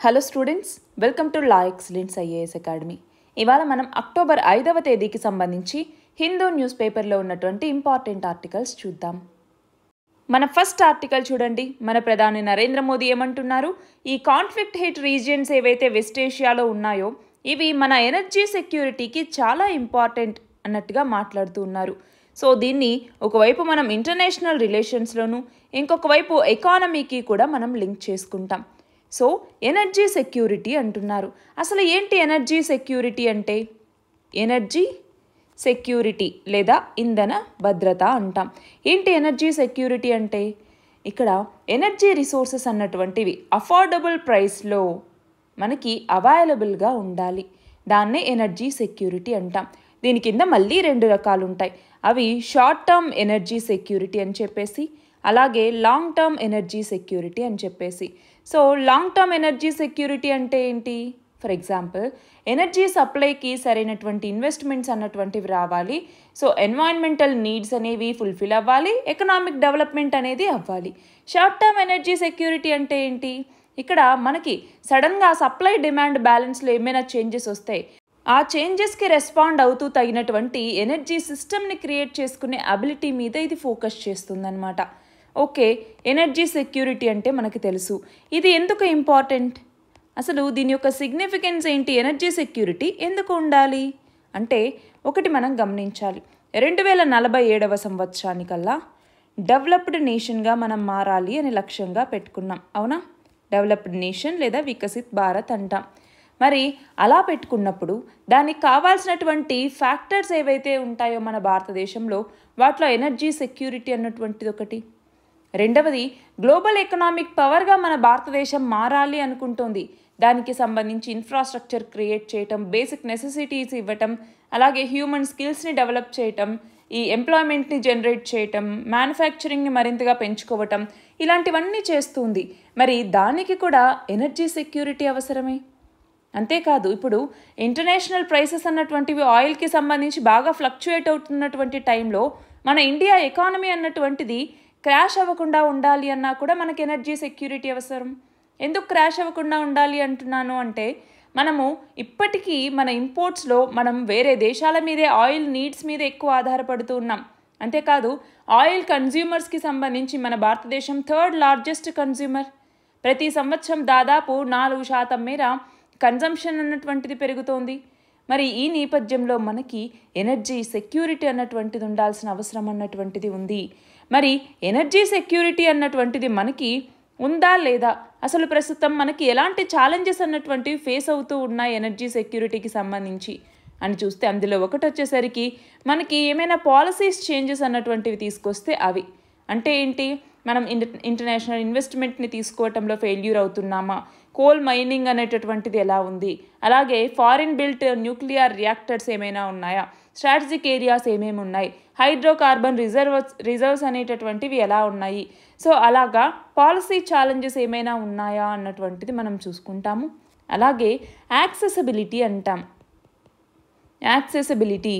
Hello students, welcome to law excellence IAS academy. ఇవాళ మనం October 5వ తేదీకి సంబంధించి హిందూ న్యూస్ పేపర్లో ఉన్నటువంటి ఇంపార్టెంట్ ఆర్టికల్స్ చూద్దాం. మన ఫస్ట్ ఆర్టికల్ చూడండి. మన ప్రధాని నరేంద్ర మోదీ ఏమంటున్నారు? ఈ కాన్ఫ్లిక్ట్ హిట్ రీజియన్స్ ఏవైతే వెస్ట్ ఏషియాలో ఉన్నాయో ఇవి మన ఎనర్జీ సెక్యూరిటీకి చాలా ఇంపార్టెంట్ అన్నట్టుగా మాట్లాడుతూ ఉన్నారు. సో దీన్ని ఒకవైపు మనం ఇంటర్నేషనల్ రిలేషన్స్లోను, ఇంకొక వైపు ఎకానమీకి కూడా మనం లింక్ చేసుకుంటాం. సో ఎనర్జీ సెక్యూరిటీ అంటున్నారు. అసలు ఏంటి ఎనర్జీ సెక్యూరిటీ అంటే? ఎనర్జీ సెక్యూరిటీ లేదా ఇంధన భద్రత అంటాం. ఏంటి ఎనర్జీ సెక్యూరిటీ అంటే? ఇక్కడ ఎనర్జీ రిసోర్సెస్ అన్నటువంటివి అఫోర్డబుల్ ప్రైస్లో మనకి అవైలబుల్గా ఉండాలి. దాన్నే ఎనర్జీ సెక్యూరిటీ అంటాం. దీని కింద మళ్ళీ 2 రకాలు ఉంటాయి. అవి షార్ట్ టర్మ్ ఎనర్జీ సెక్యూరిటీ అని చెప్పేసి, అలాగే లాంగ్ టర్మ్ ఎనర్జీ సెక్యూరిటీ అని చెప్పేసి. So long term energy security అంటే ఏంటి? ఫర్ ఎగ్జాంపుల్, ఎనర్జీ సప్లైకి సరైనటువంటి ఇన్వెస్ట్మెంట్స్ అన్నటువంటివి రావాలి. సో ఎన్వైరన్మెంటల్ నీడ్స్ అనేవి ఫుల్ఫిల్ అవ్వాలి, ఎకనామిక్ డెవలప్మెంట్ అనేది అవ్వాలి. షార్ట్ టర్మ్ ఎనర్జీ సెక్యూరిటీ అంటే ఏంటి? ఇక్కడ మనకి సడన్గా సప్లై డిమాండ్ బ్యాలెన్స్లో ఏమైనా చేంజెస్ వస్తాయి, ఆ చేంజెస్కి రెస్పాండ్ అవుతూ తగినటువంటి ఎనర్జీ సిస్టమ్ని క్రియేట్ చేసుకునే అబిలిటీ మీద ఇది ఫోకస్ చేస్తుందన్నమాట. ఓకే, ఎనర్జీ సెక్యూరిటీ అంటే మనకి తెలుసు. ఇది ఎందుకు ఇంపార్టెంట్? అసలు దీని యొక్క సిగ్నిఫికెన్స్ ఏంటి? ఎనర్జీ సెక్యూరిటీ ఎందుకు ఉండాలి అంటే ఒకటి మనం గమనించాలి. 2047వ సంవత్సరానికల్లా డెవలప్డ్ నేషన్గా మనం మారాలి అని లక్ష్యంగా పెట్టుకున్నాం. అవునా? డెవలప్డ్ నేషన్ లేదా వికసిత్ భారత్ అంటాం. మరి అలా పెట్టుకున్నప్పుడు దానికి కావాల్సినటువంటి ఫ్యాక్టర్స్ ఏవైతే ఉంటాయో మన భారతదేశంలో, వాటిలో ఎనర్జీ సెక్యూరిటీ అన్నటువంటిది ఒకటి. రెండవది, గ్లోబల్ ఎకనామిక్ పవర్గా మన భారతదేశం మారాలి అనుకుంటోంది. దానికి సంబంధించి ఇన్ఫ్రాస్ట్రక్చర్ క్రియేట్ చేయటం, బేసిక్ నెసెసిటీస్ ఇవ్వటం, అలాగే హ్యూమన్ స్కిల్స్ని డెవలప్ చేయటం, ఈ ఎంప్లాయ్మెంట్ని జనరేట్ చేయటం, మ్యానుఫ్యాక్చరింగ్ని మరింతగా పెంచుకోవటం, ఇలాంటివన్నీ చేస్తుంది. మరి దానికి కూడా ఎనర్జీ సెక్యూరిటీ అవసరమే. అంతేకాదు, ఇప్పుడు ఇంటర్నేషనల్ ప్రైసెస్ అన్నటువంటివి ఆయిల్కి సంబంధించి బాగా ఫ్లక్చుయేట్ అవుతున్నటువంటి టైంలో మన ఇండియా ఎకానమీ అన్నటువంటిది క్రాష్ అవ్వకుండా ఉండాలి అన్నా కూడా మనకి ఎనర్జీ సెక్యూరిటీ అవసరం. ఎందుకు క్రాష్ అవ్వకుండా ఉండాలి అంటున్నాను అంటే, మనము ఇప్పటికీ మన ఇంపోర్ట్స్లో మనం వేరే దేశాల మీదే ఆయిల్ నీడ్స్ మీద ఎక్కువ ఆధారపడుతూ ఉన్నాం. అంతేకాదు, ఆయిల్ కన్జ్యూమర్స్కి సంబంధించి మన భారతదేశం 3rd లార్జెస్ట్ కన్జ్యూమర్. ప్రతి సంవత్సరం దాదాపు 4% మేర కన్జంప్షన్ అన్నటువంటిది పెరుగుతోంది. మరి ఈ నేపథ్యంలో మనకి ఎనర్జీ సెక్యూరిటీ అన్నటువంటిది ఉండాల్సిన అవసరం అన్నటువంటిది ఉంది. మరి ఎనర్జీ సెక్యూరిటీ అన్నటువంటిది మనకి ఉందా లేదా? అసలు ప్రస్తుతం మనకి ఎలాంటి ఛాలెంజెస్ అన్నటువంటివి ఫేస్ అవుతూ ఉన్నాయి ఎనర్జీ సెక్యూరిటీకి సంబంధించి అని చూస్తే, అందులో ఒకటి వచ్చేసరికి మనకి ఏమైనా పాలసీస్ చేంజెస్ అన్నటువంటివి తీసుకొస్తే అవి అంటే ఏంటి? మనం ఇంటర్నేషనల్ ఇన్వెస్ట్మెంట్ని తీసుకోవటంలో ఫెయిల్యూర్ అవుతున్నామా? కోల్ మైనింగ్ అనేటటువంటిది ఎలా ఉంది? అలాగే ఫారిన్ బిల్ట్ న్యూక్లియర్ రియాక్టర్స్ ఏమైనా ఉన్నాయా? స్ట్రాటజిక్ ఏరియాస్ ఏమేమి ఉన్నాయి? హైడ్రోకార్బన్ రిజర్వ్స్ అనేటటువంటివి ఎలా ఉన్నాయి? సో అలాగా పాలసీ ఛాలెంజెస్ ఏమైనా ఉన్నాయా అన్నటువంటిది మనం చూసుకుంటాము. అలాగే యాక్సెసిబిలిటీ అంటాం. యాక్సెసిబిలిటీ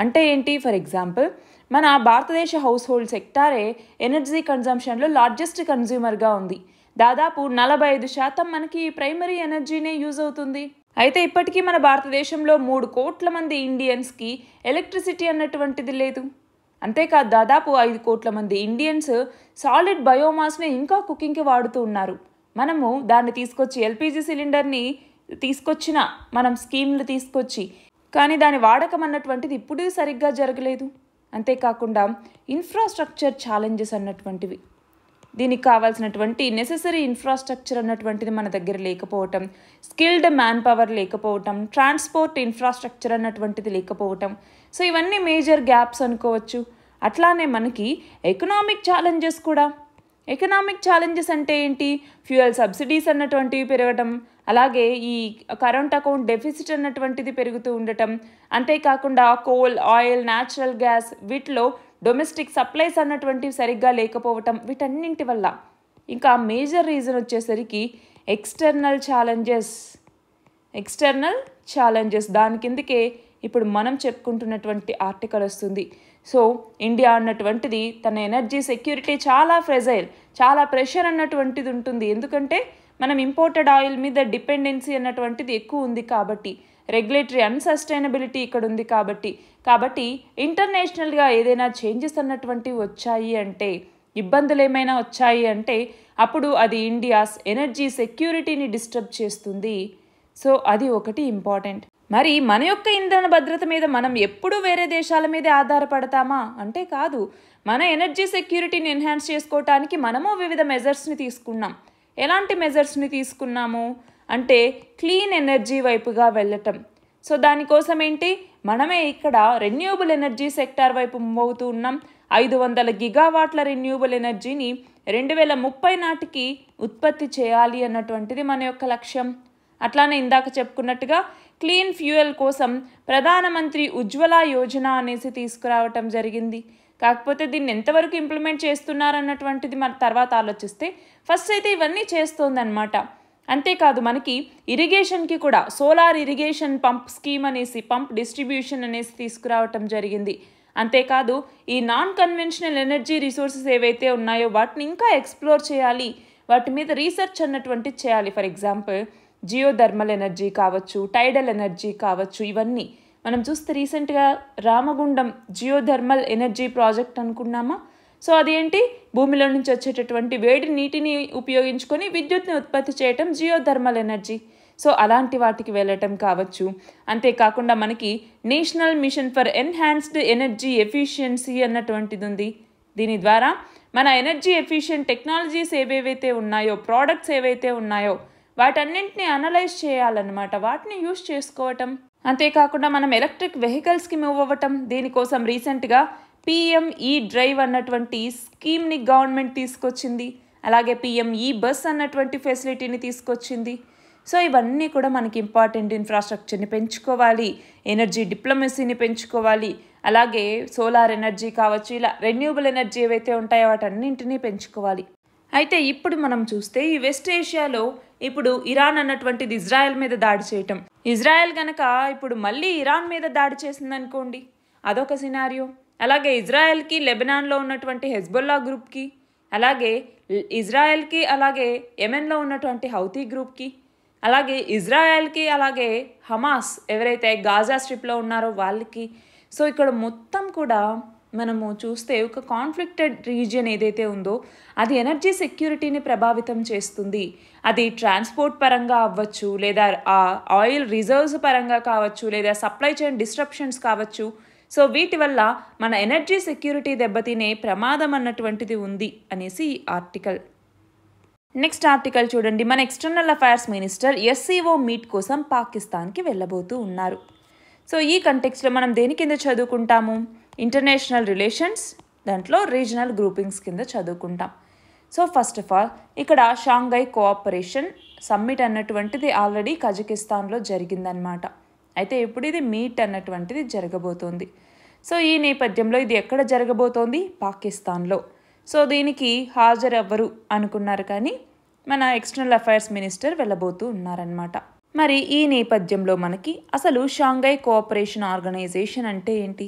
అంటే ఏంటి? ఫర్ ఎగ్జాంపుల్, మన భారతదేశ హౌస్ హోల్డ్ సెక్టారే ఎనర్జీ కన్జంప్షన్లో లార్జెస్ట్ కన్జ్యూమర్గా ఉంది. దాదాపు 45% మనకి ప్రైమరీ ఎనర్జీనే యూజ్ అవుతుంది. అయితే ఇప్పటికీ మన భారతదేశంలో 3 కోట్ల మంది ఇండియన్స్కి ఎలక్ట్రిసిటీ అన్నటువంటిది లేదు. అంతేకాదు, దాదాపు 5 కోట్ల మంది ఇండియన్స్ సాలిడ్ బయోమాస్ని ఇంకా కుకింగ్కి వాడుతూ ఉన్నారు. మనము దాన్ని తీసుకొచ్చి ఎల్పిజి సిలిండర్ని తీసుకొచ్చిన మనం స్కీమ్లు తీసుకొచ్చి, కానీ దాని వాడకం అన్నటువంటిది ఇప్పుడు సరిగ్గా జరగలేదు. అంతేకాకుండా ఇన్ఫ్రాస్ట్రక్చర్ ఛాలెంజెస్ అన్నటువంటివి, దీనికి కావాల్సినటువంటి నెసెసరీ ఇన్ఫ్రాస్ట్రక్చర్ అన్నటువంటిది మన దగ్గర లేకపోవటం, స్కిల్డ్ మ్యాన్ పవర్ లేకపోవటం, ట్రాన్స్పోర్ట్ ఇన్ఫ్రాస్ట్రక్చర్ అన్నటువంటిది లేకపోవటం. సో ఇవన్నీ మేజర్ గ్యాప్స్ అనుకోవచ్చు. అట్లానే మనకి ఎకనామిక్ ఛాలెంజెస్ కూడా. ఎకనామిక్ ఛాలెంజెస్ అంటే ఏంటి? ఫ్యూయల్ సబ్సిడీస్ అన్నటువంటివి పెరగటం, అలాగే ఈ కరెంట్ అకౌంట్ డెఫిసిట్ అన్నటువంటిది పెరుగుతూ ఉండటం, అంతేకాకుండా కోల్, ఆయిల్, న్యాచురల్ గ్యాస్ వీటిలో డొమెస్టిక్ సప్లైస్ అన్నటువంటివి సరిగ్గా లేకపోవటం, వీటన్నింటి వల్ల. ఇంకా మేజర్ రీజన్ వచ్చేసరికి ఎక్స్టర్నల్ ఛాలెంజెస్. దాని కిందకే ఇప్పుడు మనం చెప్పుకుంటున్నటువంటి ఆర్టికల్ వస్తుంది. సో ఇండియా అన్నటువంటిది తన ఎనర్జీ సెక్యూరిటీ చాలా ఫ్రెజైల్, చాలా ప్రెషర్ అన్నటువంటిది ఉంటుంది. ఎందుకంటే మనం ఇంపోర్టెడ్ ఆయిల్ మీద డిపెండెన్సీ అన్నటువంటిది ఎక్కువ ఉంది కాబట్టి, రెగ్యులేటరీ అన్సస్టైనబిలిటీ ఇక్కడ ఉంది కాబట్టి ఇంటర్నేషనల్గా ఏదైనా చేంజెస్ అన్నటువంటివి వచ్చాయి అంటే, ఇబ్బందులు ఏమైనా వచ్చాయి అంటే అప్పుడు అది ఇండియాస్ ఎనర్జీ సెక్యూరిటీని డిస్టర్బ్ చేస్తుంది. సో అది ఒకటి ఇంపార్టెంట్. మరి మన యొక్క ఇంధన భద్రత మీద మనం ఎప్పుడూ వేరే దేశాల మీదే ఆధారపడతామా అంటే కాదు. మన ఎనర్జీ సెక్యూరిటీని ఎన్హాన్స్ చేసుకోవటానికి మనము వివిధ మెజర్స్ని తీసుకున్నాం. ఎలాంటి మెజర్స్ని తీసుకున్నాము అంటే క్లీన్ ఎనర్జీ వైపుగా వెళ్ళటం. సో దానికోసం ఏంటి, మనమే ఇక్కడ రెన్యూబుల్ ఎనర్జీ సెక్టార్ వైపు మూవ్ అవుతూ ఉన్నాం. 500 గిగావాట్ల రెన్యూబుల్ ఎనర్జీని 2030 నాటికి ఉత్పత్తి చేయాలి అన్నటువంటిది మన యొక్క లక్ష్యం. అట్లానే ఇందాక చెప్పుకున్నట్టుగా క్లీన్ ఫ్యూయల్ కోసం ప్రధానమంత్రి ఉజ్వల యోజన అనేసి తీసుకురావటం జరిగింది. కాకపోతే దీన్ని ఎంతవరకు ఇంప్లిమెంట్ చేస్తున్నారన్నటువంటిది మన తర్వాత ఆలోచిస్తే, ఫస్ట్ అయితే ఇవన్నీ చేస్తోందన్నమాట. అంతేకాదు మనకి ఇరిగేషన్కి కూడా సోలార్ ఇరిగేషన్ పంప్ స్కీమ్ అనేసి, పంప్ డిస్ట్రిబ్యూషన్ అనేసి తీసుకురావటం జరిగింది. అంతేకాదు ఈ నాన్ కన్వెన్షనల్ ఎనర్జీ రిసోర్సెస్ ఏవైతే ఉన్నాయో వాటిని ఇంకా ఎక్స్ప్లోర్ చేయాలి, వాటి మీద రీసెర్చ్ అన్నటువంటిది చేయాలి. ఫర్ ఎగ్జాంపుల్ జియోథర్మల్ ఎనర్జీ కావచ్చు, టైడల్ ఎనర్జీ కావచ్చు. ఇవన్నీ మనం చూస్తే రీసెంట్గా రామగుండం జియోథర్మల్ ఎనర్జీ ప్రాజెక్ట్ అనుకున్నామా. సో అదేంటి, భూమిలో నుంచి వచ్చేటటువంటి వేడి నీటిని ఉపయోగించుకొని విద్యుత్ని ఉత్పత్తి చేయటం జియోథర్మల్ ఎనర్జీ. సో అలాంటి వాటికి వెళ్ళటం కావచ్చు. అంతేకాకుండా మనకి national mission for enhanced energy efficiency అన్నటువంటిది ఉంది. దీని ద్వారా మన ఎనర్జీ ఎఫిషియెంట్ టెక్నాలజీస్ ఏవేవైతే ఉన్నాయో, ప్రోడక్ట్స్ ఏవైతే ఉన్నాయో వాటన్నింటినీ అనలైజ్ చేయాలన్నమాట, వాటిని యూజ్ చేసుకోవటం. అంతేకాకుండా మనం ఎలక్ట్రిక్ వెహికల్స్కి మూవ్ అవ్వటం. దీనికోసం రీసెంట్గా PME డ్రైవ్ అన్నటువంటి స్కీమ్ని గవర్నమెంట్ తీసుకొచ్చింది. అలాగే PME బస్ అన్నటువంటి ఫెసిలిటీని తీసుకొచ్చింది. సో ఇవన్నీ కూడా మనకి ఇంపార్టెంట్. ఇన్ఫ్రాస్ట్రక్చర్ని పెంచుకోవాలి, ఎనర్జీ డిప్లొమసీని పెంచుకోవాలి, అలాగే సోలార్ ఎనర్జీ కావచ్చు, ఇలా రెన్యూబుల్ ఎనర్జీ ఏవైతే ఉంటాయో వాటన్నింటినీ పెంచుకోవాలి. అయితే ఇప్పుడు మనం చూస్తే ఈ వెస్ట్ ఏషియాలో ఇప్పుడు ఇరాన్ అన్నటువంటిది ఇజ్రాయెల్ మీద దాడి చేయటం. ఇజ్రాయెల్ కనుక ఇప్పుడు మళ్ళీ ఇరాన్ మీద దాడి చేసిందనుకోండి, అదొక సినారియో. అలాగే ఇజ్రాయెల్కి లెబనాన్లో ఉన్నటువంటి హెజ్బొల్లా గ్రూప్కి, అలాగే ఇజ్రాయెల్కి అలాగే యెమెన్లో ఉన్నటువంటి హౌతీ గ్రూప్కి, అలాగే ఇజ్రాయెల్కి అలాగే హమాస్ ఎవరైతే గాజా స్ట్రిప్లో ఉన్నారో వాళ్ళకి. సో ఇక్కడ మొత్తం కూడా మనము చూస్తే ఒక కాన్ఫ్లిక్టెడ్ రీజియన్ ఏదైతే ఉందో అది ఎనర్జీ సెక్యూరిటీని ప్రభావితం చేస్తుంది. అది ట్రాన్స్పోర్ట్ పరంగా అవ్వచ్చు, లేదా ఆ ఆయిల్ రిజర్వ్స్ పరంగా కావచ్చు, లేదా సప్లై చైన్ డిస్ట్రప్షన్స్ కావచ్చు. సో వీటి వల్ల మన ఎనర్జీ సెక్యూరిటీ దెబ్బతినే ప్రమాదం అన్నటువంటిది ఉంది అనేసి ఈ ఆర్టికల్. నెక్స్ట్ ఆర్టికల్ చూడండి. మన external affairs minister SCO meet కోసం పాకిస్తాన్కి వెళ్ళబోతూ ఉన్నారు. సో ఈ కంటెక్స్లో మనం దేని కింద చదువుకుంటాము, ఇంటర్నేషనల్ రిలేషన్స్, దాంట్లో రీజనల్ గ్రూపింగ్స్ కింద చదువుకుంటాం. సో ఫస్ట్ ఆఫ్ ఆల్ ఇక్కడ షాంఘై కోఆపరేషన్ సమ్మిట్ అన్నటువంటిది ఆల్రెడీ కజకిస్తాన్లో జరిగిందనమాట. అయితే ఇప్పుడు ఇది మీట్ అన్నటువంటిది జరగబోతోంది. సో ఈ నేపథ్యంలో ఇది ఎక్కడ జరగబోతోంది, పాకిస్తాన్లో. సో దీనికి హాజరవ్వరు అనుకున్నారు, కానీ మన ఎక్స్టర్నల్ అఫైర్స్ మినిస్టర్ వెళ్ళబోతూ ఉన్నారనమాట. మరి ఈ నేపథ్యంలో మనకి అసలు షాంఘై కోఆపరేషన్ ఆర్గనైజేషన్ అంటే ఏంటి,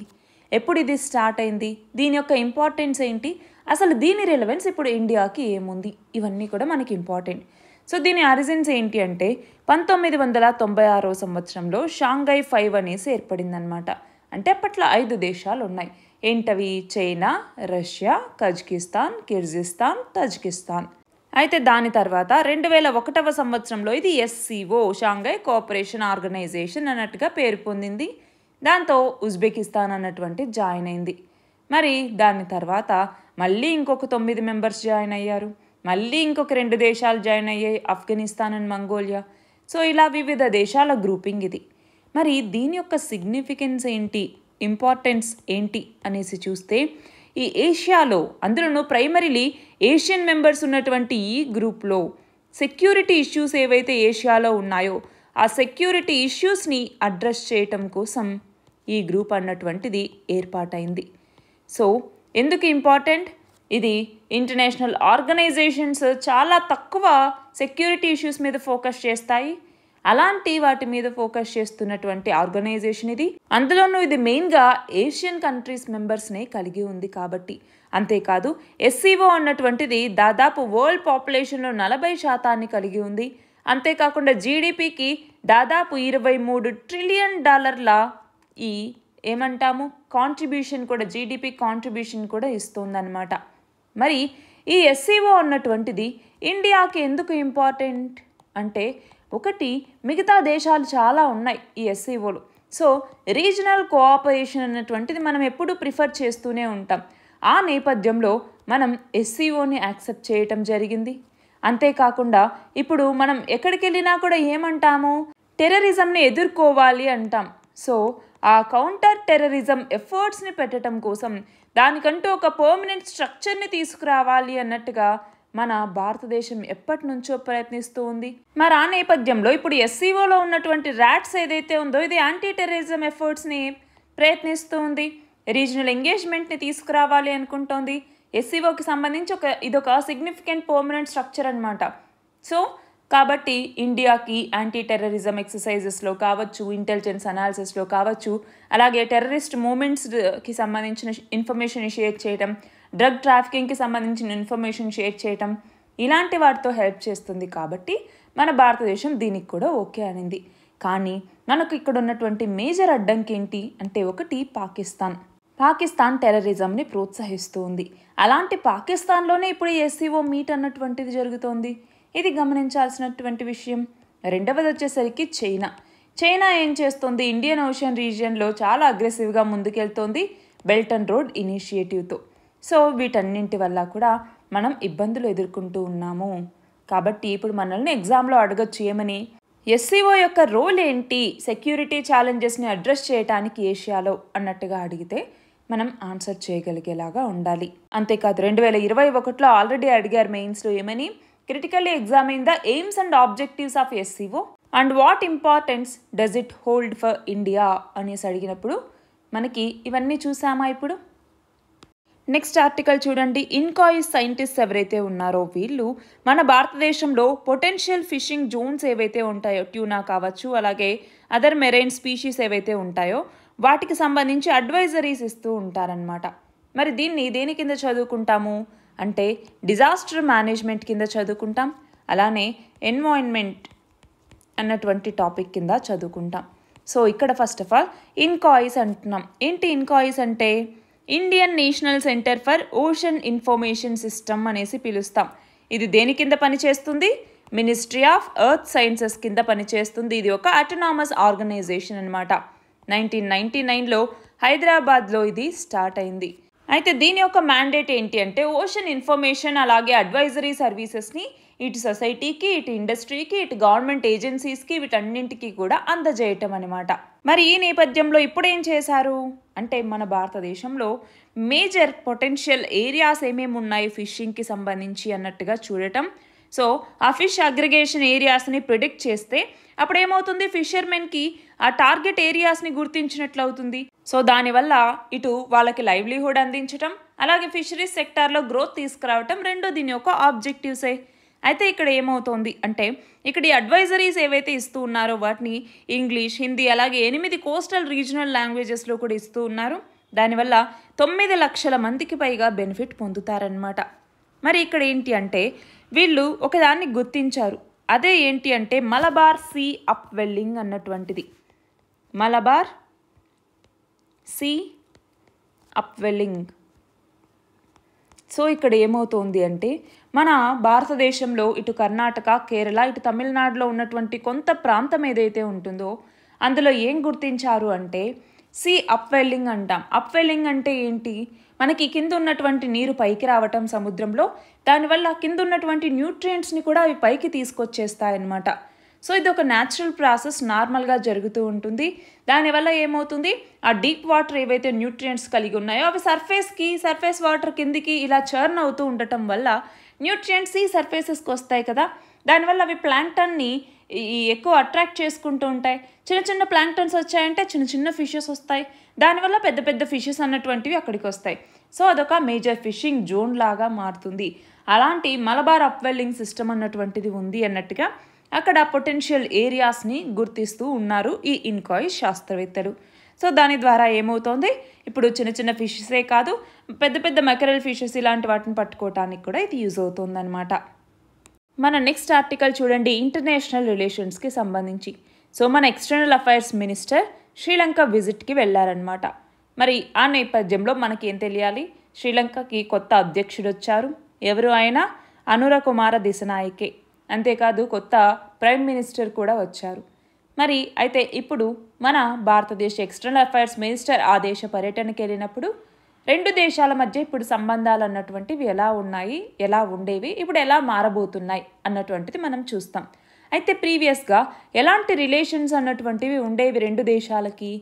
ఎప్పుడు ఇది స్టార్ట్ అయింది, దీని యొక్క ఇంపార్టెన్స్ ఏంటి, అసలు దీని రిలవెన్స్ ఇప్పుడు ఇండియాకి ఏముంది, ఇవన్నీ కూడా మనకి ఇంపార్టెంట్. సో దీని ఆరిజిన్స్ ఏంటి అంటే 1996 సంవత్సరంలో షాంఘై 5 అనేసి ఏర్పడిందనమాట. అంటే అప్పట్లో 5 దేశాలు ఉన్నాయి. ఏంటవి, China, Russia, Kazakhstan, Kyrgyzstan, Tajikistan. అయితే దాని తర్వాత 2001 సంవత్సరంలో ఇది SCO షాంఘై కోఆపరేషన్ ఆర్గనైజేషన్ అన్నట్టుగా పేరు పొందింది. దాంతో ఉజ్బెకిస్తాన్ అన్నటువంటి జాయిన్ అయింది. మరి దాని తర్వాత మళ్ళీ ఇంకొక 9 మెంబర్స్ జాయిన్ అయ్యారు. మళ్ళీ ఇంకొక 2 దేశాలు జాయిన్ అయ్యాయి, ఆఫ్ఘనిస్తాన్ అండ్ మంగోలియా. సో ఇలా వివిధ దేశాల గ్రూపింగ్ ఇది. మరి దీని యొక్క సిగ్నిఫికెన్స్ ఏంటి, ఇంపార్టెన్స్ ఏంటి అనేసి చూస్తే, ఈ ఏషియాలో అందులోనూ ప్రైమరీలీ ఏషియన్ మెంబర్స్ ఉన్నటువంటి ఈ గ్రూప్లో సెక్యూరిటీ ఇష్యూస్ ఏవైతే ఏషియాలో ఉన్నాయో ఆ సెక్యూరిటీ ఇష్యూస్ని అడ్రస్ చేయటం కోసం ఈ గ్రూప్ అన్నటువంటిది ఏర్పాటైంది. సో ఎందుకు ఇంపార్టెంట్, ఇది ఇంటర్నేషనల్ ఆర్గనైజేషన్స్ చాలా తక్కువ సెక్యూరిటీ ఇష్యూస్ మీద ఫోకస్ చేస్తాయి. అలాంటి వాటి మీద ఫోకస్ చేస్తున్నటువంటి ఆర్గనైజేషన్ ఇది. అందులోనూ ఇది మెయిన్గా ఏషియన్ కంట్రీస్ మెంబర్స్నే కలిగి ఉంది కాబట్టి. అంతేకాదు ఎస్సీఓ అన్నటువంటిది దాదాపు వరల్డ్ పాపులేషన్లో 40% కలిగి ఉంది. అంతేకాకుండా జీడిపికి దాదాపు $23 ట్రిలియన్ ఈ ఏమంటాము కాంట్రిబ్యూషన్ కూడా, జీడిపి కాంట్రిబ్యూషన్ కూడా ఇస్తుందన్నమాట. మరి ఈ ఎస్సీఓ అన్నటువంటిది ఇండియాకి ఎందుకు ఇంపార్టెంట్ అంటే, ఒకటి మిగతా దేశాలు చాలా ఉన్నాయి ఈ ఎస్సీఓలో. సో రీజనల్ కోఆపరేషన్ అన్నటువంటిది మనం ఎప్పుడూ ప్రిఫర్ చేస్తూనే ఉంటాం. ఆ నేపథ్యంలో మనం ఎస్సీఓని యాక్సెప్ట్ చేయటం జరిగింది. అంతేకాకుండా ఇప్పుడు మనం ఎక్కడికి వెళ్ళినా కూడా ఏమంటాము, టెర్రరిజంని ఎదుర్కోవాలి అంటాం. సో ఆ కౌంటర్ టెర్రరిజం ఎఫర్ట్స్ని పెట్టడం కోసం దానికంటూ ఒక పర్మనెంట్ స్ట్రక్చర్ని తీసుకురావాలి అన్నట్టుగా మన భారతదేశం ఎప్పటి నుంచో ప్రయత్నిస్తూ ఉంది. మరి ఆ నేపథ్యంలో ఇప్పుడు ఎస్సీఓలో ఉన్నటువంటి ర్యాట్స్ ఏదైతే ఉందో ఇది యాంటీ టెర్రరిజం ఎఫర్ట్స్ని ప్రయత్నిస్తూ ఉంది, రీజనల్ ఎంగేజ్మెంట్ని తీసుకురావాలి అనుకుంటోంది. ఎస్సీఓకి సంబంధించి ఇదొక సిగ్నిఫికెంట్ పర్మనెంట్ స్ట్రక్చర్ అనమాట. సో కాబట్టి ఇండియాకి యాంటీ టెర్రరిజం ఎక్సర్సైజెస్లో కావచ్చు, ఇంటెలిజెన్స్ అనాలిసిస్లో కావచ్చు, అలాగే టెర్రరిస్ట్ మూమెంట్స్కి సంబంధించిన ఇన్ఫర్మేషన్ షేర్ చేయటం, డ్రగ్ ట్రాఫికింగ్కి సంబంధించిన ఇన్ఫర్మేషన్ షేర్ చేయటం, ఇలాంటి వాటితో హెల్ప్ చేస్తుంది. కాబట్టి మన భారతదేశం దీనికి కూడా ఓకే అనింది. కానీ మనకు ఇక్కడ ఉన్నటువంటి మేజర్ అడ్డంకి ఏంటి అంటే, ఒకటి పాకిస్తాన్ టెర్రరిజంని ప్రోత్సహిస్తూ ఉంది. అలాంటి పాకిస్తాన్లోనే ఇప్పుడు ఎస్సీఓ మీట్ అన్నటువంటిది జరుగుతోంది. ఇది గమనించాల్సినటువంటి విషయం. రెండవది వచ్చేసరికి చైనా ఏం చేస్తుంది, ఇండియన్ ఓషన్ రీజియన్లో చాలా అగ్రెసివ్గా ముందుకెళ్తోంది బెల్ట్ అండ్ రోడ్ ఇనిషియేటివ్తో. సో వీటన్నింటి వల్ల కూడా మనం ఇబ్బందులు ఎదుర్కొంటూ ఉన్నాము. కాబట్టి ఇప్పుడు మనల్ని ఎగ్జామ్లో అడగచ్చు ఏమని, ఎస్సీఓ యొక్క రోల్ ఏంటి సెక్యూరిటీ ఛాలెంజెస్ని అడ్రస్ చేయడానికి ఏషియాలో అన్నట్టుగా అడిగితే మనం ఆన్సర్ చేయగలిగేలాగా ఉండాలి. అంతేకాదు 2021లో ఆల్రెడీ అడిగారు మెయిన్స్లో ఏమని, critically examine the aims and objectives of SCO and what importance does it hold for India అనేసి అడిగినప్పుడు మనకి ఇవన్నీ చూసామా. ఇప్పుడు నెక్స్ట్ ఆర్టికల్ చూడండి. ఇన్కాయిస్ సైంటిస్ట్ ఎవరైతే ఉన్నారో వీళ్ళు మన భారతదేశంలో పొటెన్షియల్ ఫిషింగ్ జోన్స్ ఏవైతే ఉంటాయో, ట్యూనా కావచ్చు, అలాగే అదర్ మెరైన్ స్పీషీస్ ఏవైతే ఉంటాయో వాటికి సంబంధించి అడ్వైజరీస్ ఇస్తూ ఉంటారనమాట. మరి దీన్ని దేని కింద చదువుకుంటాము అంటే, డిజాస్టర్ మేనేజ్మెంట్ కింద చదువుకుంటాం, అలానే ఎన్వైరన్మెంట్ అన్నటువంటి టాపిక్ కింద చదువుకుంటాం. సో ఇక్కడ ఫస్ట్ ఆఫ్ ఆల్ ఇన్కాయిస్ అంటున్నాం. ఏంటి ఇన్కాయిస్ అంటే, Indian national centre for ocean information system అనేసి పిలుస్తాం. ఇది దేని కింద పనిచేస్తుంది, మినిస్ట్రీ ఆఫ్ ఎర్త్ సైన్సెస్ కింద పనిచేస్తుంది. ఇది ఒక అటోనామస్ ఆర్గనైజేషన్ అనమాట. 1999లో హైదరాబాద్లో ఇది స్టార్ట్ అయింది. అయితే దీని యొక్క మ్యాండేట్ ఏంటి అంటే, ఓషన్ ఇన్ఫర్మేషన్ అలాగే అడ్వైజరీ సర్వీసెస్ని ఇటు సొసైటీకి, ఇటు ఇండస్ట్రీకి, ఇటు గవర్నమెంట్ ఏజెన్సీస్కి, వీటన్నింటికి కూడా అందజేయటం అనమాట. మరి ఈ నేపథ్యంలో ఇప్పుడు ఏం చేశారు అంటే, మన భారతదేశంలో మేజర్ పొటెన్షియల్ ఏరియాస్ ఏమేమి ఉన్నాయి ఫిషింగ్కి సంబంధించి అన్నట్టుగా చూడటం. సో ఆ ఫిష్ అగ్రిగేషన్ ఏరియాస్ని ప్రిడిక్ట్ చేస్తే అప్పుడు ఏమవుతుంది, ఫిషర్మెన్కి ఆ టార్గెట్ ఏరియాస్ని గుర్తించినట్లు అవుతుంది. సో దానివల్ల ఇటు వాళ్ళకి లైవ్లీహుడ్ అందించడం, అలాగే ఫిషరీస్ సెక్టార్లో గ్రోత్ తీసుకురావటం రెండో దీని యొక్క ఆబ్జెక్టివ్సే. అయితే ఇక్కడ ఏమవుతోంది అంటే, ఇక్కడ ఈ అడ్వైజరీస్ ఏవైతే ఇస్తూ ఉన్నారో వాటిని ఇంగ్లీష్, హిందీ అలాగే 8 కోస్టల్ రీజనల్ లాంగ్వేజెస్లో కూడా ఇస్తూ ఉన్నారు. దానివల్ల 9 లక్షల మందికి పైగా బెనిఫిట్ పొందుతారనమాట. మరి ఇక్కడ ఏంటి అంటే, వీళ్ళు ఒకదాన్ని గుర్తించారు. అదే ఏంటి అంటే మలబార్ సీ అప్ వెల్లింగ్ అన్నటువంటిది. Malabar sea upwelling. So ఇక్కడ ఏమవుతోంది అంటే, మన భారతదేశంలో ఇటు కర్ణాటక, కేరళ, ఇటు తమిళనాడులో ఉన్నటువంటి కొంత ప్రాంతం ఏదైతే ఉంటుందో అందులో ఏం గుర్తించారు అంటే సీ అప్వెల్లింగ్ అంటాం. అప్వెల్లింగ్ అంటే ఏంటి, మనకి కింద ఉన్నటువంటి నీరు పైకి రావటం సముద్రంలో, దానివల్ల కింద ఉన్నటువంటి న్యూట్రియంట్స్ని కూడా అవి పైకి తీసుకొచ్చేస్తాయన్నమాట. సో ఇది ఒక న్యాచురల్ ప్రాసెస్, నార్మల్గా జరుగుతూ ఉంటుంది. దానివల్ల ఏమవుతుంది, ఆ డీప్ వాటర్ ఏవైతే న్యూట్రియంట్స్ కలిగి ఉన్నాయో అవి సర్ఫేస్ వాటర్ కిందికి ఇలా చర్న్ అవుతూ ఉండటం వల్ల న్యూట్రియంట్స్ ఈ సర్ఫేసెస్కి వస్తాయి కదా. దానివల్ల అవి ప్లాంక్టన్ని ఎక్కువ అట్రాక్ట్ చేసుకుంటూ ఉంటాయి. చిన్న చిన్న ప్లాంక్టన్స్ వచ్చాయంటే చిన్న చిన్న ఫిషెస్ వస్తాయి. దానివల్ల పెద్ద పెద్ద ఫిషెస్ అన్నటువంటివి అక్కడికి వస్తాయి. సో అదొక మేజర్ ఫిషింగ్ జోన్ లాగా మారుతుంది. అలాంటి మలబార్ అప్వెల్లింగ్ సిస్టమ్ అన్నటువంటిది ఉంది అన్నట్టుగా అక్కడ పొటెన్షియల్ ఏరియాస్ని గుర్తిస్తూ ఉన్నారు ఈ ఇన్కాయ్ శాస్త్రవేత్తలు. సో దాని ద్వారా ఏమవుతోంది, ఇప్పుడు చిన్న చిన్న ఫిషెసే కాదు, పెద్ద పెద్ద మెకరల్ ఫిషెస్ ఇలాంటి వాటిని పట్టుకోవటానికి కూడా ఇది యూజ్ అవుతుందన్నమాట. మన నెక్స్ట్ ఆర్టికల్ చూడండి, ఇంటర్నేషనల్ రిలేషన్స్కి సంబంధించి. సో మన ఎక్స్టర్నల్ అఫైర్స్ మినిస్టర్ శ్రీలంక విజిట్కి వెళ్ళారనమాట. మరి ఆ నేపథ్యంలో మనకి ఏం తెలియాలి, శ్రీలంకకి కొత్త అధ్యక్షుడు వచ్చారు. ఎవరు ఆయన? అనుర కుమార దిశనాయకే. అంతేకాదు కొత్త ప్రైమ్ మినిస్టర్ కూడా వచ్చారు. మరి అయితే ఇప్పుడు మన భారతదేశ ఎక్స్టర్నల్ అఫైర్స్ మినిస్టర్ ఆ దేశ పర్యటనకి వెళ్ళినప్పుడు రెండు దేశాల మధ్య ఇప్పుడు సంబంధాలు అన్నటువంటివి ఎలా ఉన్నాయి, ఎలా ఉండేవి, ఇప్పుడు ఎలా మారబోతున్నాయి అన్నటువంటిది మనం చూస్తాం. అయితే ప్రీవియస్గా ఎలాంటి రిలేషన్స్ అన్నటువంటివి ఉండేవి రెండు దేశాలకి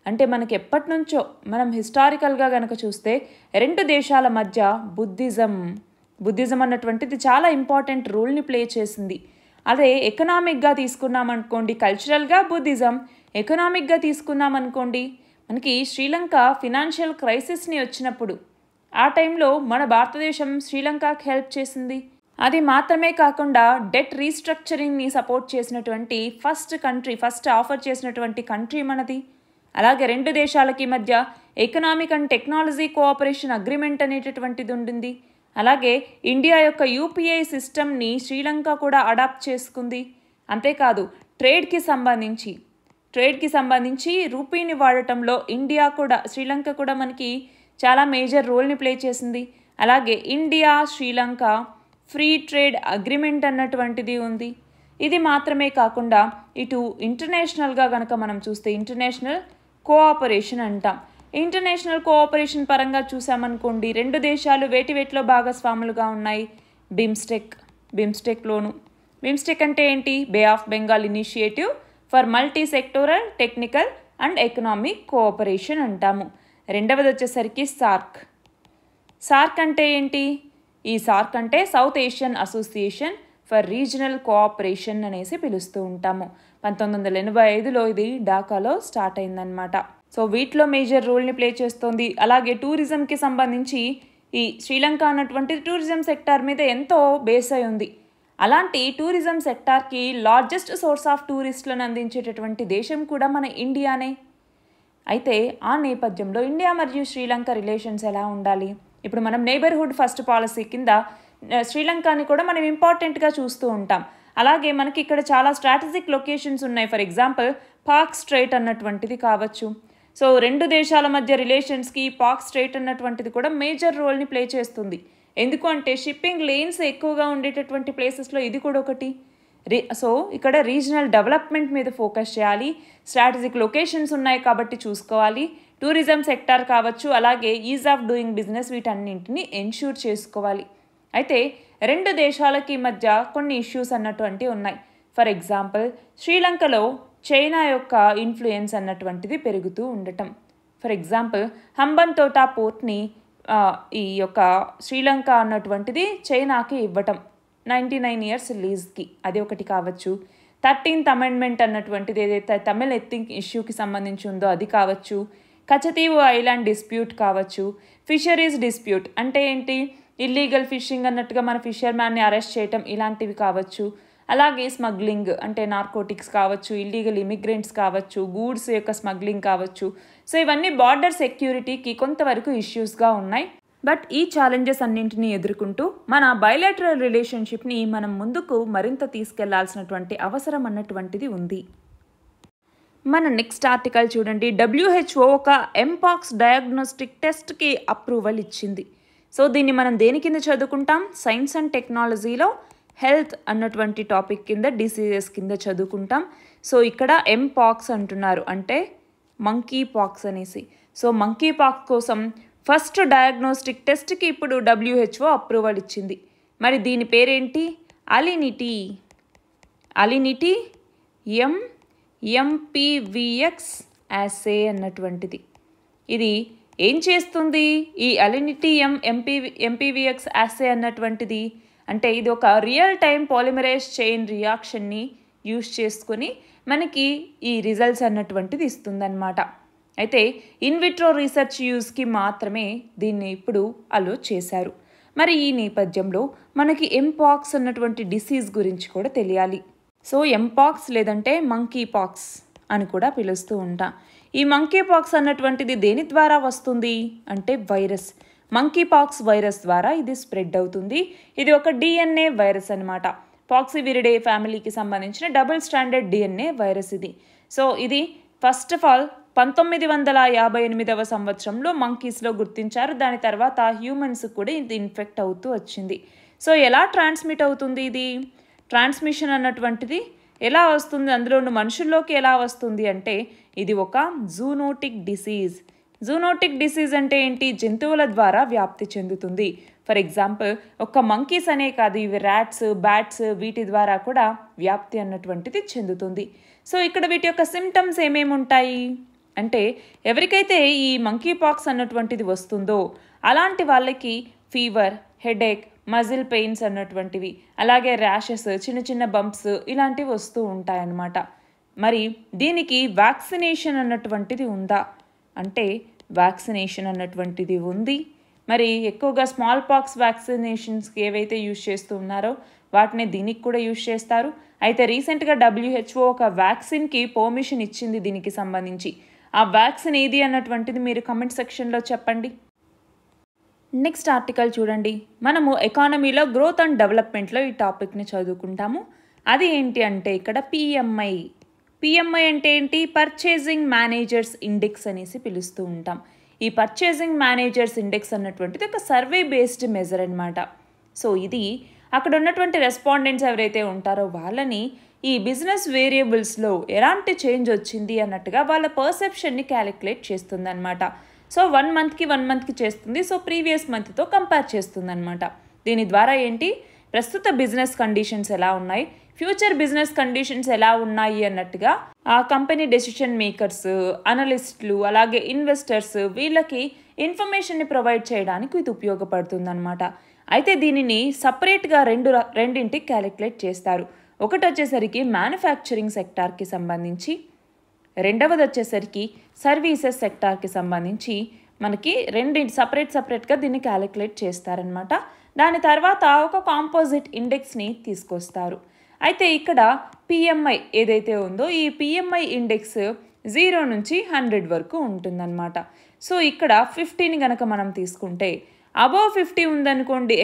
అంటే మనకి ఎప్పటి నుంచో మనం హిస్టారికల్గా కనుక చూస్తే రెండు దేశాల మధ్య బుద్ధిజం అన్నటువంటిది చాలా ఇంపార్టెంట్ రోల్ని ప్లే చేసింది. అదే ఎకనామిక్గా తీసుకున్నామనుకోండి కల్చరల్గా బుద్ధిజం, ఎకనామిక్గా తీసుకున్నామనుకోండి మనకి శ్రీలంక ఫినాన్షియల్ క్రైసిస్ని వచ్చినప్పుడు ఆ టైంలో మన భారతదేశం శ్రీలంకకి హెల్ప్ చేసింది. అది మాత్రమే కాకుండా డెట్ రీస్ట్రక్చరింగ్ని సపోర్ట్ చేసినటువంటి ఫస్ట్ ఆఫర్ చేసినటువంటి కంట్రీ మనది. అలాగే రెండు దేశాలకి మధ్య economic and technology cooperation agreement అనేటటువంటిది ఉండింది. అలాగే ఇండియా యొక్క యూపీఐ సిస్టమ్ని శ్రీలంక కూడా అడాప్ట్ చేసుకుంది. అంతేకాదు ట్రేడ్కి సంబంధించి రూపీని వాడటంలో శ్రీలంక కూడా మనకి చాలా మేజర్ రోల్ని ప్లే చేసింది. అలాగే India Sri Lanka free trade agreement అన్నటువంటిది ఉంది. ఇది మాత్రమే కాకుండా ఇటు ఇంటర్నేషనల్గా కనుక మనం చూస్తే ఇంటర్నేషనల్ కోఆపరేషన్ అంటాం. ఇంటర్నేషనల్ కోఆపరేషన్ పరంగా చూసామనుకోండి రెండు దేశాలు వేటిలో భాగస్వాములుగా ఉన్నాయి. బిమ్స్టెక్ అంటే ఏంటి? Bay of Bengal initiative for multi sectoral technical and economic cooperation అంటాము. రెండవది వచ్చేసరికి సార్క్ అంటే ఏంటి? ఈ సార్క్ అంటే South Asian Association for Regional Cooperation అనేసి పిలుస్తూ ఉంటాము. 1985లో ఇది ఢాకాలో స్టార్ట్ అయిందనమాట. సో వీటిలో మేజర్ రోల్ని ప్లే చేస్తుంది. అలాగే టూరిజంకి సంబంధించి ఈ శ్రీలంక అన్నటువంటి టూరిజం సెక్టార్ మీద ఎంతో బేస్ అయి ఉంది. అలాంటి టూరిజం సెక్టార్కి లార్జెస్ట్ సోర్స్ ఆఫ్ టూరిస్టులను అందించేటటువంటి దేశం కూడా మన ఇండియానే. అయితే ఆ నేపథ్యంలో ఇండియా మరియు శ్రీలంక రిలేషన్స్ ఎలా ఉండాలి? ఇప్పుడు మనం నైబర్హుడ్ ఫస్ట్ పాలసీ కింద శ్రీలంకని కూడా మనం ఇంపార్టెంట్గా చూస్తూ ఉంటాం. అలాగే మనకి ఇక్కడ చాలా స్ట్రాటజిక్ లొకేషన్స్ ఉన్నాయి. ఫర్ ఎగ్జాంపుల్ పాక్ స్ట్రైట్ అన్నటువంటిది కావచ్చు. సో రెండు దేశాల మధ్య రిలేషన్స్కి పాక్ స్ట్రైట్ అన్నటువంటిది కూడా మేజర్ రోల్ని ప్లే చేస్తుంది. ఎందుకు అంటే షిప్పింగ్ లేన్స్ ఎక్కువగా ఉండేటటువంటి ప్లేసెస్లో ఇది కూడా ఒకటి. సో ఇక్కడ రీజనల్ డెవలప్మెంట్ మీద ఫోకస్ చేయాలి. స్ట్రాటజిక్ లొకేషన్స్ ఉన్నాయి కాబట్టి చూసుకోవాలి. టూరిజం సెక్టార్ కావచ్చు, అలాగే ఈజ్ ఆఫ్ డూయింగ్ బిజినెస్, వీటన్నింటినీ ఎన్ష్యూర్ చేసుకోవాలి. అయితే రెండు దేశాలకి మధ్య కొన్ని ఇష్యూస్ అన్నటువంటివి ఉన్నాయి. ఫర్ ఎగ్జాంపుల్ శ్రీలంకలో చైనా యొక్క ఇన్ఫ్లుయెన్స్ అన్నటువంటిది పెరుగుతూ ఉండటం. ఫర్ ఎగ్జాంపుల్ హంబన్తోటా పోర్ట్ని ఈ యొక్క శ్రీలంక అన్నటువంటిది చైనాకి ఇవ్వటం 99 ఇయర్స్ లీజ్కి, అది ఒకటి కావచ్చు. 13th అమెండ్మెంట్ అన్నటువంటిది ఏదైతే తమిళ్ ఎత్నిక్ ఇష్యూకి సంబంధించి ఉందో అది కావచ్చు. కచతీవు ఐలాండ్ డిస్ప్యూట్ కావచ్చు. ఫిషరీస్ డిస్ప్యూట్ అంటే ఏంటి? ఇల్లీగల్ ఫిషింగ్ అన్నట్టుగా మన ఫిషర్మ్యాన్ని అరెస్ట్ చేయటం, ఇలాంటివి కావచ్చు. అలాగే స్మగ్లింగ్ అంటే నార్కోటిక్స్ కావచ్చు, ఇల్లీగల్ ఇమిగ్రెంట్స్ కావచ్చు, గూడ్స్ యొక్క స్మగ్లింగ్ కావచ్చు. సో ఇవన్నీ బార్డర్ సెక్యూరిటీకి కొంతవరకు ఇష్యూస్గా ఉన్నాయి. బట్ ఈ ఛాలెంజెస్ అన్నింటినీ ఎదుర్కొంటూ మన బైలాటరల్ రిలేషన్షిప్ని మనం ముందుకు మరింత తీసుకెళ్లాల్సినటువంటి అవసరం అన్నటువంటిది ఉంది. మన నెక్స్ట్ ఆర్టికల్ చూడండి, WHO ఒక ఎంపాక్స్ డయాగ్నోస్టిక్ టెస్ట్కి అప్రూవల్ ఇచ్చింది. సో దీన్ని మనం దేని కింద చదువుకుంటాం? సైన్స్ అండ్ టెక్నాలజీలో హెల్త్ అన్నటువంటి టాపిక్ కింద డిసీజెస్ కింద చదువుకుంటాం. సో ఇక్కడ ఎంపాక్స్ అంటున్నారు అంటే మంకీ పాక్స్ అనేసి. సో మంకీ పాక్స్ కోసం ఫస్ట్ డయాగ్నోస్టిక్ టెస్ట్కి ఇప్పుడు WHO అప్రూవల్ ఇచ్చింది. మరి దీని పేరేంటి? అలినిటీ MPVX యాసే అన్నటువంటిది. ఇది ఏం చేస్తుంది? ఈ అలినిటీ MPVX యాసే అన్నటువంటిది అంటే ఇది ఒక రియల్ టైం పాలిమరేజ్ చైన్ రియాక్షన్ని యూజ్ చేసుకొని మనకి ఈ రిజల్ట్స్ అన్నటువంటిది ఇస్తుందన్నమాట. అయితే ఇన్విట్రో రీసెర్చ్ యూస్కి మాత్రమే దీన్ని ఇప్పుడు అలో చేశారు. మరి ఈ నేపథ్యంలో మనకి ఎంపాక్స్ అన్నటువంటి డిసీజ్ గురించి కూడా తెలియాలి. సో ఎంపాక్స్ లేదంటే మంకీ పాక్స్ అని కూడా పిలుస్తూ ఉంటాం. ఈ మంకీ పాక్స్ అన్నటువంటిది దేని ద్వారా వస్తుంది అంటే వైరస్. మంకీ పాక్స్ వైరస్ ద్వారా ఇది స్ప్రెడ్ అవుతుంది. ఇది ఒక DNA వైరస్ అనమాట. పాక్సివిరిడే ఫ్యామిలీకి సంబంధించిన డబుల్ స్టాండర్డ్ DNA వైరస్ ఇది. సో ఇది ఫస్ట్ ఆఫ్ ఆల్ 1958వ సంవత్సరంలో మంకీస్లో గుర్తించారు. దాని తర్వాత హ్యూమన్స్ కూడా ఇది ఇన్ఫెక్ట్ అవుతూ వచ్చింది. సో ఎలా ట్రాన్స్మిట్ అవుతుంది ఇది? ట్రాన్స్మిషన్ అన్నటువంటిది ఎలా వస్తుంది, అందులో ఉన్న మనుషుల్లోకి ఎలా వస్తుంది అంటే ఇది ఒక జూనోటిక్ డిసీజ్. జూనోటిక్ డిసీజ్ అంటే ఏంటి? జంతువుల ద్వారా వ్యాప్తి చెందుతుంది. ఫర్ ఎగ్జాంపుల్ ఒక మంకీస్ అనే కాదు, ఇవి ర్యాట్స్, బ్యాట్స్ వీటి ద్వారా కూడా వ్యాప్తి అన్నటువంటిది చెందుతుంది. సో ఇక్కడ వీటి యొక్క సిమ్టమ్స్ ఏమేమి ఉంటాయి అంటే ఎవరికైతే ఈ మంకీ పాక్స్ అన్నటువంటిది వస్తుందో అలాంటి వాళ్ళకి ఫీవర్, హెడేక్, మజిల్ పెయిన్స్ అన్నటువంటివి, అలాగే ర్యాషెస్, చిన్న చిన్న బంప్స్ ఇలాంటివి వస్తూ ఉంటాయన్నమాట. మరి దీనికి వ్యాక్సినేషన్ అన్నటువంటిది ఉందా అంటే వ్యాక్సినేషన్ అన్నటువంటిది ఉంది. మరి ఎక్కువగా స్మాల్ పాక్స్ వ్యాక్సినేషన్స్కి ఏవైతే యూజ్ చేస్తూ ఉన్నారో వాటిని దీనికి కూడా యూజ్ చేస్తారు. అయితే రీసెంట్గా WHO ఒక వ్యాక్సిన్కి పర్మిషన్ ఇచ్చింది దీనికి సంబంధించి. ఆ వ్యాక్సిన్ ఏది అన్నటువంటిది మీరు కమెంట్ సెక్షన్లో చెప్పండి. నెక్స్ట్ ఆర్టికల్ చూడండి. మనము ఎకానమీలో గ్రోత్ అండ్ డెవలప్మెంట్లో ఈ టాపిక్ని చదువుకుంటాము. అది ఏంటి అంటే ఇక్కడ పిఎంఐ అంటే ఏంటి? పర్చేసింగ్ మేనేజర్స్ ఇండెక్స్ అనేసి పిలుస్తూ ఉంటాం. ఈ పర్చేసింగ్ మేనేజర్స్ ఇండెక్స్ అన్నటువంటిది ఒక సర్వే బేస్డ్ మెజర్ అనమాట. సో ఇది అక్కడ ఉన్నటువంటి రెస్పాండెంట్స్ ఎవరైతే ఉంటారో వాళ్ళని ఈ బిజినెస్ వేరియబుల్స్లో ఎలాంటి చేంజ్ వచ్చింది అన్నట్టుగా వాళ్ళ పర్సెప్షన్ని క్యాలిక్యులేట్ చేస్తుంది అనమాట. సో 1 మంత్కి చేస్తుంది. సో ప్రీవియస్ మంత్తో కంపేర్ చేస్తుంది అనమాట. దీని ద్వారా ఏంటి? ప్రస్తుత బిజినెస్ కండిషన్స్ ఎలా ఉన్నాయి, ఫ్యూచర్ బిజినెస్ కండిషన్స్ ఎలా ఉన్నాయి అన్నట్టుగా ఆ కంపెనీ డెసిషన్ మేకర్స్, అనలిస్టులు, అలాగే ఇన్వెస్టర్స్ వీళ్ళకి ఇన్ఫర్మేషన్ని ప్రొవైడ్ చేయడానికి ఇది ఉపయోగపడుతుంది అనమాట. అయితే దీనిని సపరేట్గా రెండింటికి క్యాలిక్యులేట్ చేస్తారు. ఒకటి వచ్చేసరికి మ్యానుఫ్యాక్చరింగ్ సెక్టార్కి సంబంధించి, రెండవది వచ్చేసరికి సర్వీసెస్ సెక్టార్కి సంబంధించి మనకి రెండింటి సపరేట్గా దీన్ని క్యాలిక్యులేట్ చేస్తారనమాట. దాని తర్వాత ఒక కాంపోజిట్ ఇండెక్స్ని తీసుకొస్తారు. అయితే ఇక్కడ పిఎంఐ ఏదైతే ఉందో ఈ పిఎంఐ ఇండెక్స్ 0 నుంచి 100 వరకు ఉంటుందన్నమాట. సో ఇక్కడ 50ని కనుక మనం తీసుకుంటే అబోవ్ 50 ఉందనుకోండి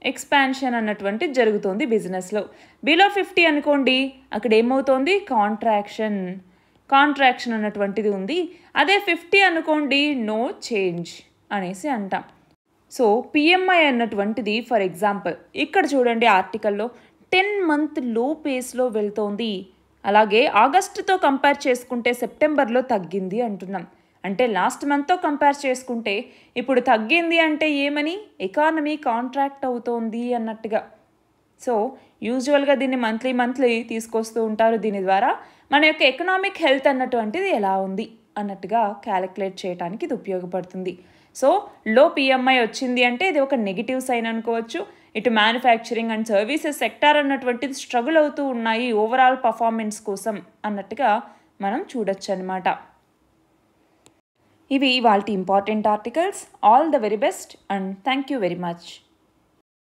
ఎక్స్పాన్షన్ అన్నటువంటి జరుగుతుంది బిజినెస్లో. బిలో 50 అనుకోండి అక్కడ ఏమవుతుంది? కాంట్రాక్షన్ అన్నటువంటిది ఉంది. అదే 50 అనుకోండి నో చేంజ్ అనేసి అంటాం. సో పిఎంఐ అన్నటువంటిది ఫర్ ఎగ్జాంపుల్ ఇక్కడ చూడండి ఆర్టికల్లో 10 మంత్ లో పేస్లో వెళ్తోంది. అలాగే ఆగస్టుతో కంపేర్ చేసుకుంటే సెప్టెంబర్లో తగ్గింది అంటున్నాం. అంటే లాస్ట్ మంత్తో కంపేర్ చేసుకుంటే ఇప్పుడు తగ్గింది అంటే ఏమని? ఎకానమీ కాంట్రాక్ట్ అవుతోంది అన్నట్టుగా. సో యూజువల్గా దీన్ని మంత్లీ తీసుకొస్తూ ఉంటారు. దీని ద్వారా మన యొక్క ఎకనామిక్ హెల్త్ అన్నటువంటిది ఎలా ఉంది అన్నట్టుగా క్యాలిక్యులేట్ చేయడానికి ఇది ఉపయోగపడుతుంది. సో లో పిఎంఐ వచ్చింది అంటే ఇది ఒక నెగిటివ్ సైన్ అనుకోవచ్చు. ఇటు మ్యానుఫ్యాక్చరింగ్ అండ్ సర్వీసెస్ సెక్టార్ అన్నటువంటిది స్ట్రగుల్ అవుతూ ఉన్నాయి ఓవరాల్ పర్ఫార్మెన్స్ కోసం అన్నట్టుగా మనం చూడొచ్చు అనమాట. ఇవి ఇవాల్టి important articles. All the very best and thank you very much.